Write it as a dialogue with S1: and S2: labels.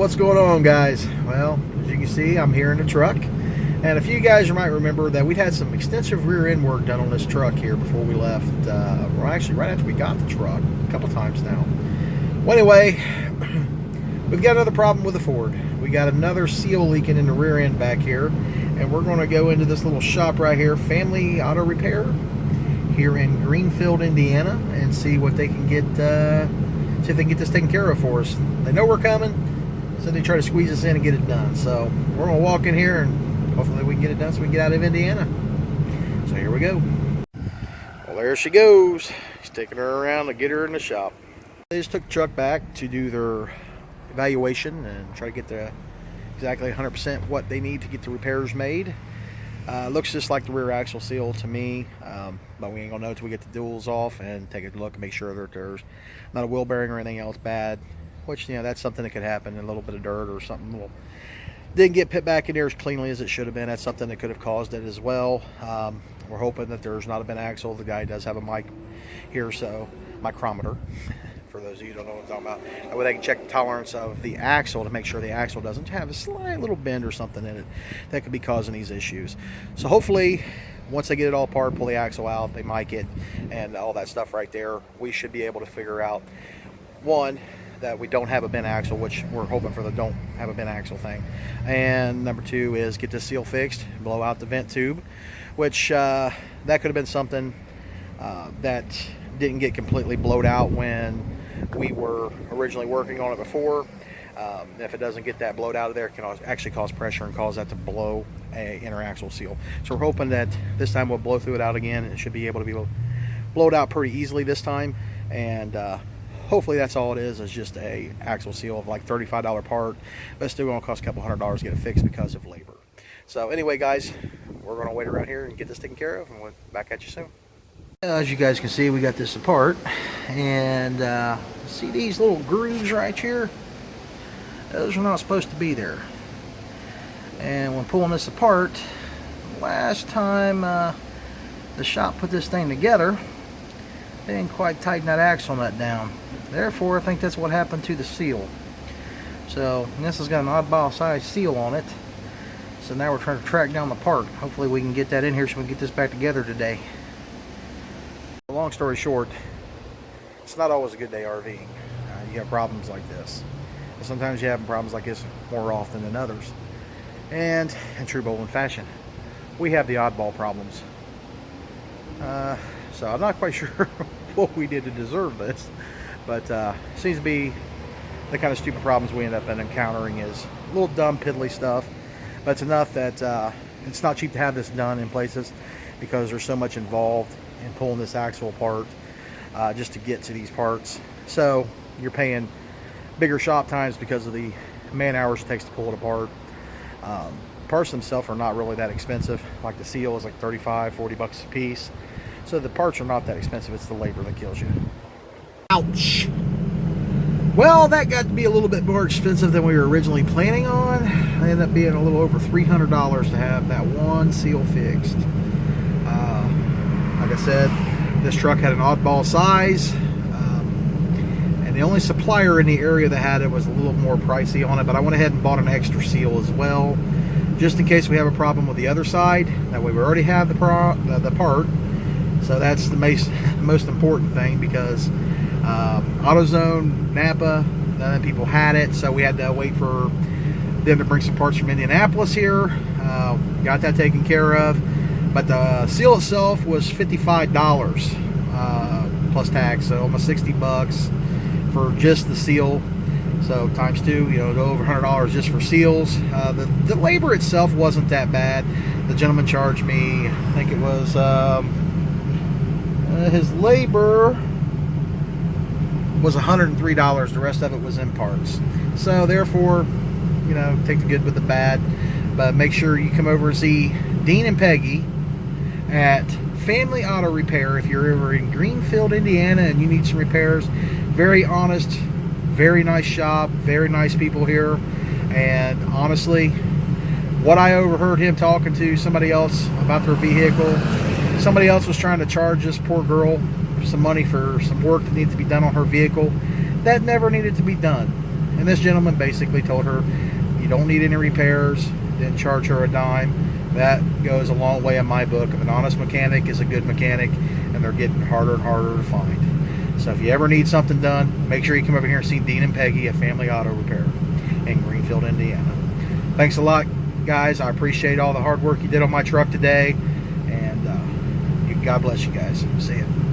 S1: What's going on, guys? Well, as you can see, I'm here in the truck, and a few guys might remember that we'd had some extensive rear end work done on this truck here before we left. Well, actually right after we got the truck, a couple times now. Well, anyway, we've got another problem with the Ford. We got another seal leaking in the rear end back here, and we're going to go into this little shop right here, Family Auto Repair, here in Greenfield, Indiana, and see what they can get. See if they can get this taken care of for us. They know we're coming, so they try to squeeze us in and get it done. So we're gonna walk in here and hopefully we can get it done so we can get out of Indiana. So here we go. Well, there she goes. He's taking her around to get her in the shop. They just took the truck back to do their evaluation and try to get the exactly 100% what they need to get the repairs made. Looks just like the rear axle seal to me, but we ain't gonna know until we get the duals off and take a look and make sure that there's not a wheel bearing or anything else bad, which, you know, that's something that could happen. A little bit of dirt or something little didn't get put back in there as cleanly as it should have been. That's something that could have caused it as well. We're hoping that there's not a bent axle. The guy does have a mic here, so micrometer for those of you who don't know what I'm talking about. That way they can check the tolerance of the axle to make sure the axle doesn't have a slight little bend or something in it that could be causing these issues. So hopefully, once they get it all apart, pull the axle out, they mic it, and all that stuff right there, we should be able to figure out, one, that we don't have a bent axle, which we're hoping for the don't have a bent axle thing. And number two is get this seal fixed, blow out the vent tube, which that could have been something that didn't get completely blowed out when we were originally working on it before. If it doesn't get that blowed out of there, it can actually cause pressure and cause that to blow a inner axle seal. So we're hoping that this time we'll blow through it out again, and it should be able to be blowed out pretty easily this time. And hopefully that's all it is just a axle seal of like $35 part, but it's still going to cost a couple $100 to get it fixed because of labor. So anyway, guys, we're going to wait around here and get this taken care of, and we'll be back at you soon. As you guys can see, we got this apart, and see these little grooves right here? Those are not supposed to be there. And when pulling this apart, last time the shop put this thing together, they didn't quite tighten that axle nut down. Therefore, I think that's what happened to the seal. So this has got an oddball size seal on it. So now we're trying to track down the part. Hopefully we can get that in here so we can get this back together today. Long story short, it's not always a good day RVing. You have problems like this. And sometimes you have problems like this more often than others. And in true Bowling fashion, we have the oddball problems. So I'm not quite sure what we did to deserve this, but seems to be the kind of stupid problems we end up encountering is little dumb piddly stuff. But it's enough that it's not cheap to have this done in places because there's so much involved in pulling this axle apart just to get to these parts. So you're paying bigger shop times because of the man hours it takes to pull it apart. Parts themselves are not really that expensive. Like the seal is like 35, 40 bucks a piece. So the parts are not that expensive. It's the labor that kills you. Ouch! Well, that got to be a little bit more expensive than we were originally planning on. It ended up being a little over $300 to have that one seal fixed. Like I said, this truck had an oddball size, and the only supplier in the area that had it was a little more pricey on it, but I went ahead and bought an extra seal as well, just in case we have a problem with the other side. That way we already have the part, so that's the most important thing, because AutoZone, Napa, none of the people had it, so we had to wait for them to bring some parts from Indianapolis here. Got that taken care of. But the seal itself was $55 plus tax, so almost 60 bucks for just the seal. So times two, you know, over $100 just for seals. The labor itself wasn't that bad. The gentleman charged me, I think it was his labor was $103. The rest of it was in parts. So therefore, you know, take the good with the bad. But make sure you come over and see Dean and Peggy at Family Auto Repair if you're ever in Greenfield, Indiana, and you need some repairs. Very honest, very nice shop, very nice people here. And honestly, what I overheard him talking to somebody else about their vehicle, somebody else was trying to charge this poor girl some money for some work that needs to be done on her vehicle that never needed to be done. And this gentleman basically told her, you don't need any repairs, didn't charge her a dime. That goes a long way in my book. An honest mechanic is a good mechanic, and they're getting harder and harder to find. So if you ever need something done, make sure you come over here and see Dean and Peggy at Family Auto Repair in Greenfield, Indiana. Thanks a lot, guys. I appreciate all the hard work you did on my truck today, and God bless you guys. See you.